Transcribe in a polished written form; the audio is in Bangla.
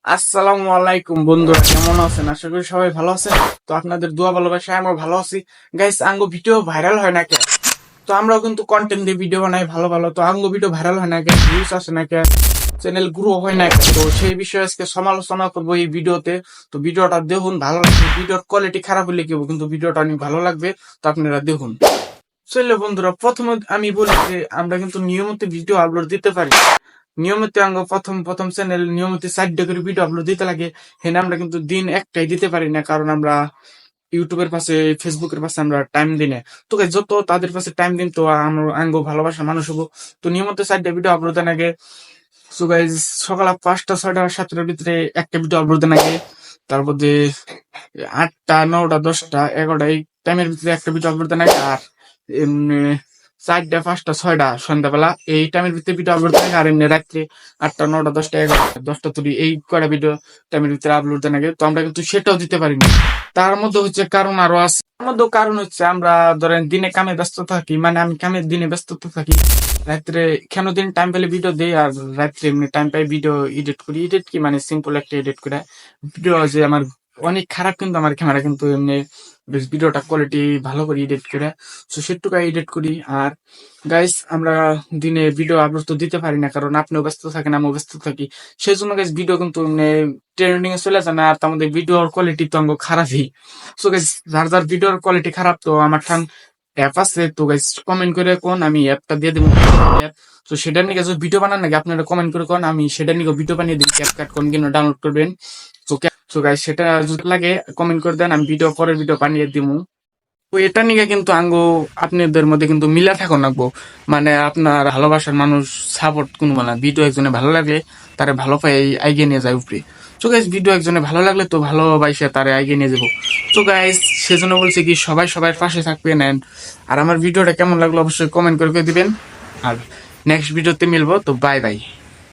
আসসালামু আলাইকুম বন্ধুরা, কেমন আছেন? আশা করি সবাই ভালো আছেন। তো আপনাদের দোয়া ভালোবাসায় আমরা ভালো আছি। গাইস, আঙ্গো ভিডিও ভাইরাল হয় না কে? তো আমরাও কিন্তু কন্টেন্ট দিয়ে ভিডিও বানাই ভালো ভালো, তো আঙ্গো ভিডিও ভাইরাল হয় না কে? ভিউজ আসে না কে? চ্যানেল গ্রো হয় না কে? তো সেই বিষয়ে আজকে সমালোচনা করবো এই ভিডিওতে। তো ভিডিওটা দেখুন, ভালো লাগবে। ভিডিওর কোয়ালিটি খারাপ হলে কি হবে, কিন্তু ভিডিওটা অনেক ভালো লাগবে। তো আপনারা দেখুন। চলো বন্ধুরা, প্রথমে আমি বলি যে আমরা কিন্তু নিয়মিত ভিডিও আপলোড দিতে পারি। নিয়মিত আঙ্গ প্রথম প্রথম চ্যানেল নিয়মিত 4টা করে ভিডিও আপলোড দিতে লাগে। হেন আমরা কিন্তু দিন একটাই দিতে পারি না, কারণ আমরা ইউটিউবের পাশে, ফেসবুকের পাশে আমরা টাইম দিই না। তো guys, যত তাদের পাশে টাইম দিন, তো আমরা আঙ্গ ভালোবাসা মানুষ হবো। তো নিয়মিত 4টা ভিডিও আপলোড দেন আগে। সো গাইজ, সকাল 5টা 6টা 7টার ভিতরে একটা ভিডিও আপলোড দেন আগে। তারপর 8টা 9টা 10টা 11টা এই টাইমের ভিতরে একটা ভিডিও আপলোড দেন আগে। আর এমনি 4টা 5টা 6টা সন্ধ্যাবেলা এই টাইমের ভিতরে ভিডিও আপলোড দেন আগে। আর এমনি রাত্রে 8টা 9টা 10টা 11টা 10টা তুলি এই কয়টা ভিডিও টাইমের ভিতরে আপলোড দেন আগে। তো আমরা কিন্তু সেটাও দিতে পারি না। তার মধ্যে হচ্ছে কারণ আরো আছে। তার মধ্যে কারণ হচ্ছে আমরা ধরেন দিনে কামে ব্যস্ত থাকি, মানে আমি কামের দিনে ব্যস্ত থাকি। রাত্রে কেন দিন টাইম পেলে ভিডিও দেই, আর রাত্রে এমনি টাইম পাই ভিডিও এডিট করি। এডিট কি মানে সিম্পল একটা এডিট করে ভিডিও, যে আমার অনেক খারাপ কিন্তু আমার ক্যামেরা, কিন্তু এমনি বেশ ভিডিওটা কোয়ালিটি ভালো করে এডিট করে, তো সেটুকু এডিট করি। আর গাইস, আমরা দিনে ভিডিও আপলোড তো দিতে পারি না, কারণ আপনিও ব্যস্ত থাকেন, আমিও ব্যস্ত থাকি। সেই জন্য গাইস ভিডিও কিন্তু এমনি ট্রেন্ডিং এ চলে যায় না। আর তার মধ্যে ভিডিওর কোয়ালিটি তো আমাকে খারাপই। সো গাইস, যার যার ভিডিওর কোয়ালিটি খারাপ, তো আমার ঠান অ্যাপ আছে, তো গাইস কমেন্ট করে কোন, আমি অ্যাপটা দিয়ে দেবো। তো সেটা নিয়ে যদি ভিডিও বানান নাকি আপনারা কমেন্ট করে কোন, আমি সেটা নিয়ে ভিডিও বানিয়ে দিই। ক্যাপকাট কোন কিনা ডাউনলোড করবেন। তো তো গাইস, সেটা যদি লাগে কমেন্ট করে দেন, আমি ভিডিও পরের ভিডিও বানিয়ে দিবো। তো এটা নিয়ে কিন্তু আপনাদের মধ্যে কিন্তু মিলা থাকুন রাখবো। মানে আপনার ভালোবাসার মানুষ সাপোর্ট কোনো মানে ভিডিও একজনে ভালো লাগলে তারে ভালো পাই আইগে নিয়ে যায় উপরে। তো গাইস, ভিডিও একজনে ভালো লাগলে তো ভালোবাসে তারে আইগে নিয়ে যাবো। তো গাইস, সেজন্য বলছি কি সবাই সবার পাশে থাকবেন। আর আমার ভিডিওটা কেমন লাগলো অবশ্যই কমেন্ট করে দিবেন। আর নেক্সট ভিডিওতে মিলবো। তো বাই বাই।